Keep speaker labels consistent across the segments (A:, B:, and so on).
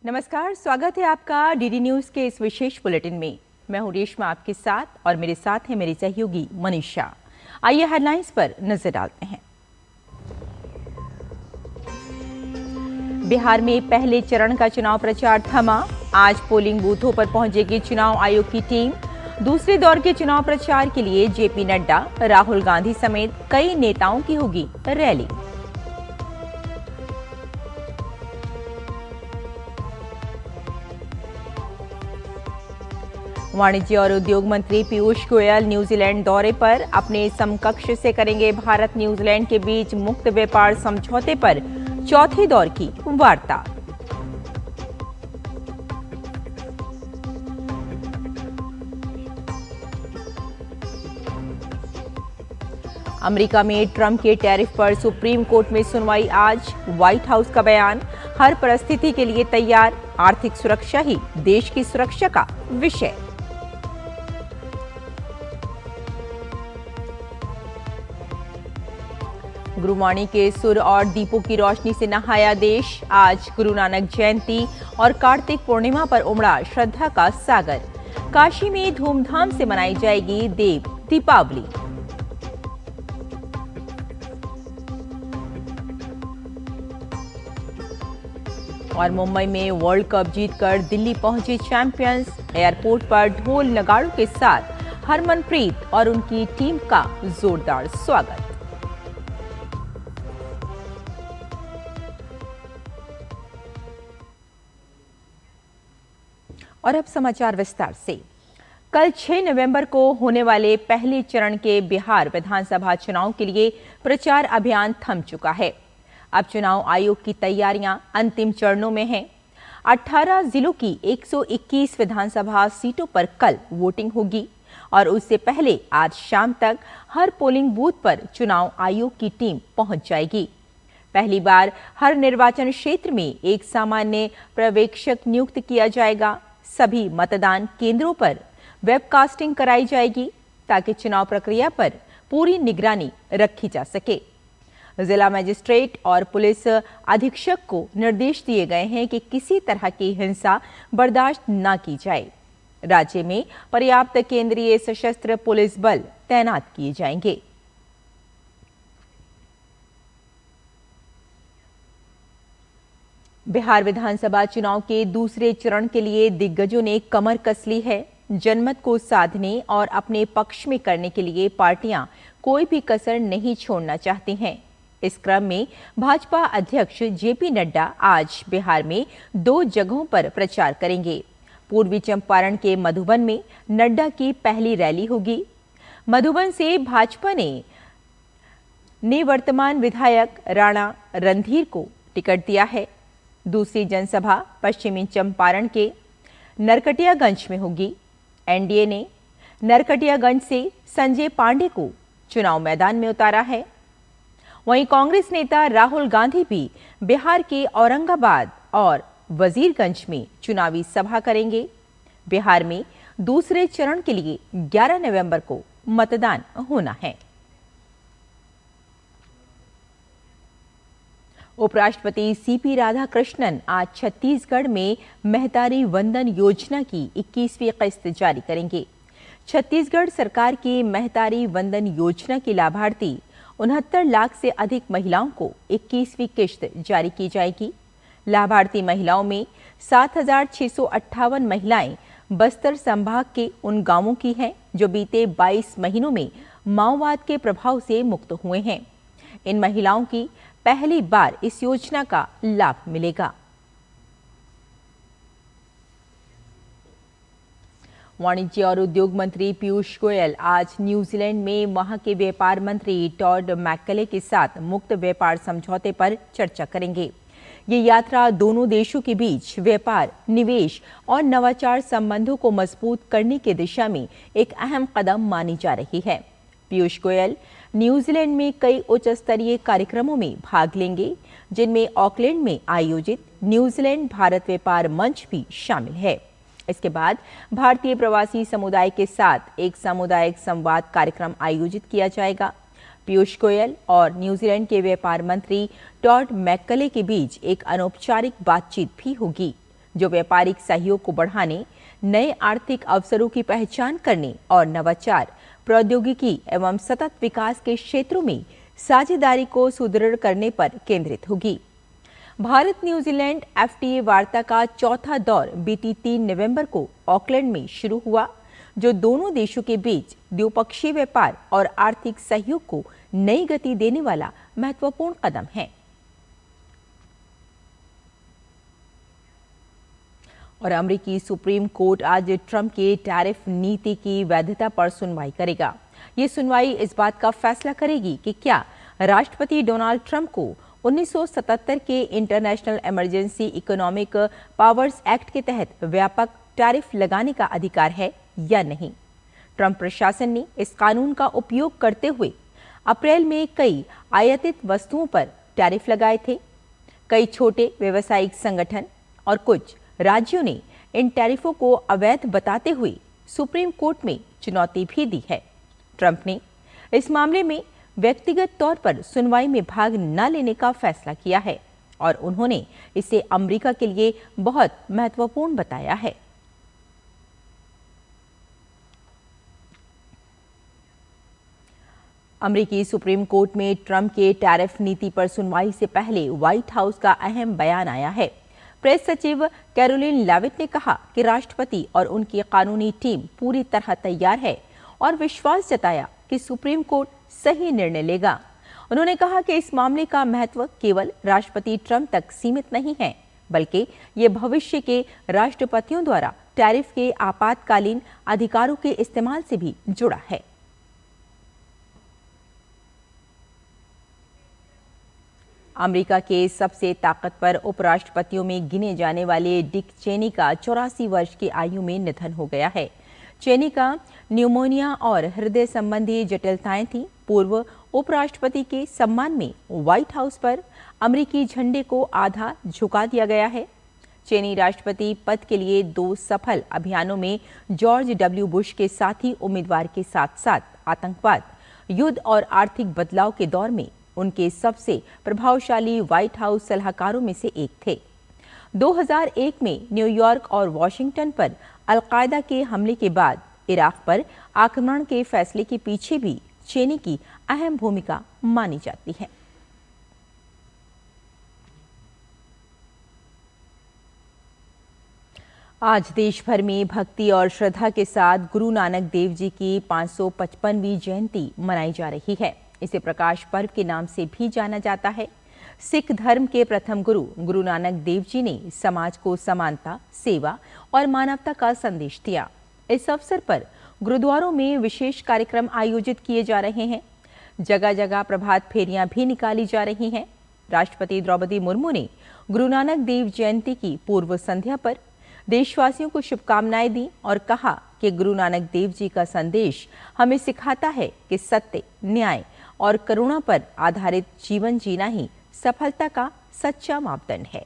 A: नमस्कार, स्वागत है आपका डीडी न्यूज के इस विशेष बुलेटिन में। मैं हूं रेशमा आपके साथ और मेरे साथ है मेरी सहयोगी मनीषा। आइए हेडलाइंस पर नजर डालते हैं। बिहार में पहले चरण का चुनाव प्रचार थमा। आज पोलिंग बूथों पर पहुंचेगी चुनाव आयोग की टीम। दूसरे दौर के चुनाव प्रचार के लिए जेपी नड्डा, राहुल गांधी समेत कई नेताओं की होगी रैली। वाणिज्य और उद्योग मंत्री पीयूष गोयल न्यूजीलैंड दौरे पर। अपने समकक्ष से करेंगे भारत न्यूजीलैंड के बीच मुक्त व्यापार समझौते पर चौथे दौर की वार्ता। अमेरिका में ट्रंप के टैरिफ पर सुप्रीम कोर्ट में सुनवाई आज। व्हाइट हाउस का बयान, हर परिस्थिति के लिए तैयार, आर्थिक सुरक्षा ही देश की सुरक्षा का विषय। गुरुवाणी के सुर और दीपों की रोशनी से नहाया देश। आज गुरु नानक जयंती और कार्तिक पूर्णिमा पर उमड़ा श्रद्धा का सागर। काशी में धूमधाम से मनाई जाएगी देव दीपावली। और मुंबई में वर्ल्ड कप जीतकर दिल्ली पहुंचे चैंपियंस। एयरपोर्ट पर ढोल नगाड़ों के साथ हरमनप्रीत और उनकी टीम का जोरदार स्वागत। और अब समाचार विस्तार से। कल 6 नवंबर को होने वाले पहले चरण के बिहार विधानसभा चुनाव के लिए प्रचार अभियान थम चुका है। अब चुनाव आयोग की तैयारियां अंतिम चरणों में हैं। 18 जिलों की 121 विधानसभा सीटों पर कल वोटिंग होगी और उससे पहले आज शाम तक हर पोलिंग बूथ पर चुनाव आयोग की टीम पहुंच जाएगी। पहली बार हर निर्वाचन क्षेत्र में एक सामान्य पर्यवेक्षक नियुक्त किया जाएगा। सभी मतदान केंद्रों पर वेबकास्टिंग कराई जाएगी ताकि चुनाव प्रक्रिया पर पूरी निगरानी रखी जा सके। जिला मजिस्ट्रेट और पुलिस अधीक्षक को निर्देश दिए गए हैं कि किसी तरह की हिंसा बर्दाश्त न की जाए। राज्य में पर्याप्त केंद्रीय सशस्त्र पुलिस बल तैनात किए जाएंगे। बिहार विधानसभा चुनाव के दूसरे चरण के लिए दिग्गजों ने कमर कस ली है। जनमत को साधने और अपने पक्ष में करने के लिए पार्टियां कोई भी कसर नहीं छोड़ना चाहती हैं। इस क्रम में भाजपा अध्यक्ष जेपी नड्डा आज बिहार में 2 जगहों पर प्रचार करेंगे। पूर्वी चंपारण के मधुबन में नड्डा की पहली रैली होगी। मधुबन से भाजपा ने वर्तमान विधायक राणा रणधीर को टिकट दिया है। दूसरी जनसभा पश्चिमी चंपारण के नरकटियागंज में होगी। एनडीए ने नरकटियागंज से संजय पांडे को चुनाव मैदान में उतारा है। वहीं कांग्रेस नेता राहुल गांधी भी बिहार के औरंगाबाद और वजीरगंज में चुनावी सभा करेंगे। बिहार में दूसरे चरण के लिए 11 नवंबर को मतदान होना है। उपराष्ट्रपति सीपी राधाकृष्णन आज छत्तीसगढ़ में महतारी वंदन योजना की 21वीं किस्त जारी करेंगे। छत्तीसगढ़ सरकार की महतारी वंदन योजना की लाभार्थी 69 लाख से अधिक महिलाओं को 21वीं किस्त जारी की जाएगी। लाभार्थी महिलाओं में 7,658 महिलाएं बस्तर संभाग के उन गांवों की हैं जो बीते 22 महीनों में माओवाद के प्रभाव से मुक्त हुए हैं। इन महिलाओं की पहली बार इस योजना का लाभ मिलेगा। वाणिज्य और उद्योग मंत्री पीयूष गोयल आज न्यूजीलैंड में वहां के व्यापार मंत्री टॉड मैककले के साथ मुक्त व्यापार समझौते पर चर्चा करेंगे। ये यात्रा दोनों देशों के बीच व्यापार, निवेश और नवाचार संबंधों को मजबूत करने की दिशा में एक अहम कदम मानी जा रही है। पीयूष गोयल न्यूजीलैंड में कई उच्च स्तरीय कार्यक्रमों में भाग लेंगे, जिनमें ऑकलैंड में आयोजित न्यूजीलैंड भारत व्यापार मंच भी शामिल है। इसके बाद भारतीय प्रवासी समुदाय के साथ एक सामुदायिक संवाद कार्यक्रम आयोजित किया जाएगा। पीयूष गोयल और न्यूजीलैंड के व्यापार मंत्री टॉड मैककले के बीच एक अनौपचारिक बातचीत भी होगी। जो व्यापारिक सहयोग को बढ़ाने, नए आर्थिक अवसरों की पहचान करने और नवाचार, प्रौद्योगिकी एवं सतत विकास के क्षेत्रों में साझेदारी को सुदृढ़ करने पर केंद्रित होगी। भारत न्यूजीलैंड एफटीए वार्ता का चौथा दौर बीती 3 नवंबर को ऑकलैंड में शुरू हुआ, जो दोनों देशों के बीच द्विपक्षीय व्यापार और आर्थिक सहयोग को नई गति देने वाला महत्वपूर्ण कदम है। और अमेरिकी सुप्रीम कोर्ट आज ट्रंप के टैरिफ नीति की वैधता पर सुनवाई करेगा। ये सुनवाई इस बात का फैसला करेगी कि क्या राष्ट्रपति डोनाल्ड ट्रंप को 1977 के international emergency economic powers act के तहत व्यापक टैरिफ लगाने का अधिकार है या नहीं। ट्रंप प्रशासन ने इस कानून का उपयोग करते हुए अप्रैल में कई आयातित वस्तुओं पर टैरिफ लगाए थे। कई छोटे व्यावसायिक संगठन और कुछ राज्यों ने इन टैरिफों को अवैध बताते हुए सुप्रीम कोर्ट में चुनौती भी दी है। ट्रंप ने इस मामले में व्यक्तिगत तौर पर सुनवाई में भाग न लेने का फैसला किया है और उन्होंने इसे अमेरिका के लिए बहुत महत्वपूर्ण बताया है। अमेरिकी सुप्रीम कोर्ट में ट्रंप के टैरिफ नीति पर सुनवाई से पहले व्हाइट हाउस का अहम बयान आया है। प्रेस सचिव कैरोलिन लेविट ने कहा कि राष्ट्रपति और उनकी कानूनी टीम पूरी तरह तैयार है और विश्वास जताया कि सुप्रीम कोर्ट सही निर्णय लेगा। उन्होंने कहा कि इस मामले का महत्व केवल राष्ट्रपति ट्रंप तक सीमित नहीं है, बल्कि ये भविष्य के राष्ट्रपतियों द्वारा टैरिफ के आपातकालीन अधिकारों के इस्तेमाल से भी जुड़ा है। अमेरिका के सबसे ताकतवर उपराष्ट्रपतियों में गिने जाने वाले डिक चेनी का 84 वर्ष की आयु में निधन हो गया है। चेनी का न्यूमोनिया और हृदय संबंधी जटिलताएं थीं। पूर्व उपराष्ट्रपति के सम्मान में व्हाइट हाउस पर अमेरिकी झंडे को आधा झुका दिया गया है। चेनी राष्ट्रपति पद के लिए 2 सफल अभियानों में जॉर्ज डब्ल्यू बुश के साथी उम्मीदवार के साथ साथ आतंकवाद, युद्ध और आर्थिक बदलाव के दौर में उनके सबसे प्रभावशाली व्हाइट हाउस सलाहकारों में से एक थे। 2001 में न्यूयॉर्क और वॉशिंगटन पर अल-कायदा के हमले के बाद इराक पर आक्रमण के फैसले के पीछे भी चेनी की अहम भूमिका मानी जाती है। आज देश भर में भक्ति और श्रद्धा के साथ गुरु नानक देव जी की 555वीं जयंती मनाई जा रही है। इसे प्रकाश पर्व के नाम से भी जाना जाता है। सिख धर्म के प्रथम गुरु नानक देव जी ने समाज को समानता, सेवा और मानवता का संदेश दिया। इस अवसर पर गुरुद्वारों में विशेष कार्यक्रम आयोजित किए जा रहे हैं। जगह जगह प्रभात फेरियां भी निकाली जा रही हैं। राष्ट्रपति द्रौपदी मुर्मू ने गुरु नानक देव जयंती की पूर्व संध्या पर देशवासियों को शुभकामनाएं दी और कहा कि गुरु नानक देव जी का संदेश हमें सिखाता है कि सत्य, न्याय और करुणा पर आधारित जीवन जीना ही सफलता का सच्चा मापदंड है।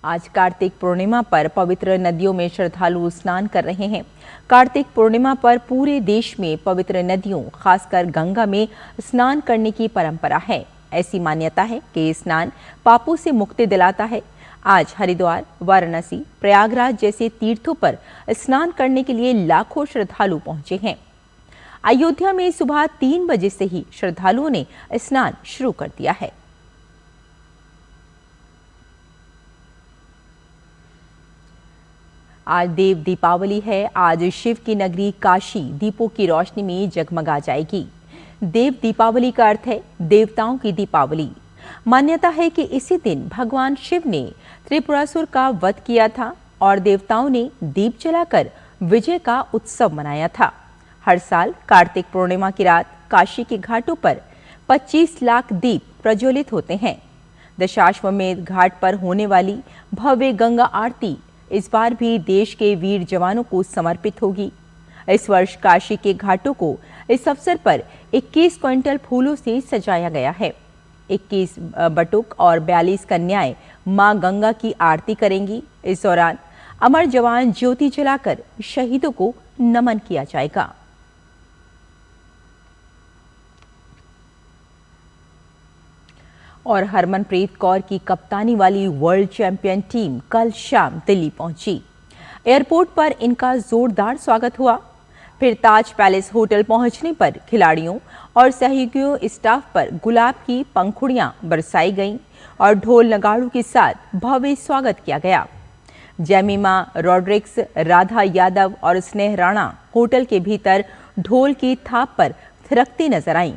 A: आज कार्तिक पूर्णिमा पर पवित्र नदियों में श्रद्धालु स्नान कर रहे हैं। कार्तिक पूर्णिमा पर पूरे देश में पवित्र नदियों, खासकर गंगा में स्नान करने की परंपरा है। ऐसी मान्यता है कि ये स्नान पापों से मुक्ति दिलाता है। आज हरिद्वार, वाराणसी, प्रयागराज जैसे तीर्थों पर स्नान करने के लिए लाखों श्रद्धालु पहुंचे हैं। अयोध्या में सुबह 3 बजे से ही श्रद्धालुओं ने स्नान शुरू कर दिया है। आज देव दीपावली है। आज शिव की नगरी काशी दीपों की रोशनी में जगमगा जाएगी। देव दीपावली का अर्थ है देवताओं की दीपावली। मान्यता है कि इसी दिन भगवान शिव ने त्रिपुरासुर का वध किया था और देवताओं ने दीप जलाकर विजय का उत्सव मनाया था। हर साल कार्तिक पूर्णिमा की रात काशी के घाटों पर 25 लाख दीप प्रज्वलित होते हैं। दशाश्वमेध घाट पर होने वाली भव्य गंगा आरती इस बार भी देश के वीर जवानों को समर्पित होगी। इस वर्ष काशी के घाटों को इस अवसर पर 21 क्विंटल फूलों से सजाया गया है। 21 बटुक और 42 कन्याएं मां गंगा की आरती करेंगी। इस दौरान अमर जवान ज्योति जलाकर शहीदों को नमन किया जाएगा। और हरमनप्रीत कौर की कप्तानी वाली वर्ल्ड चैंपियन टीम कल शाम दिल्ली पहुंची। एयरपोर्ट पर इनका जोरदार स्वागत हुआ। फिर ताज पैलेस होटल पहुंचने पर खिलाड़ियों और सहयोगियों स्टाफ पर गुलाब की पंखुड़ियां बरसाई गईं और ढोल नगाड़ों के साथ भव्य स्वागत किया गया। जेमिमा रॉड्रिक्स, राधा यादव और स्नेह राणा होटल के भीतर ढोल की थाप पर थिरकती नजर आईं।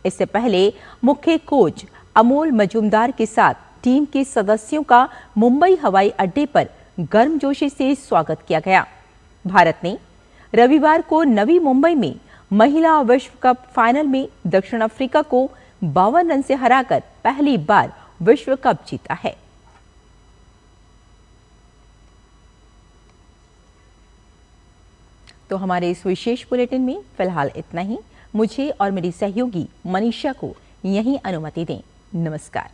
A: इससे पहले मुख्य कोच अमोल मजूमदार के साथ टीम के सदस्यों का मुंबई हवाई अड्डे पर गर्मजोशी से स्वागत किया गया। भारत ने रविवार को नवी मुंबई में महिला विश्व कप फाइनल में दक्षिण अफ्रीका को 52 रन से हराकर पहली बार विश्व कप जीता है। तो हमारे इस विशेष बुलेटिन में फिलहाल इतना ही। मुझे और मेरी सहयोगी मनीषा को यहीं अनुमति दें। नमस्कार।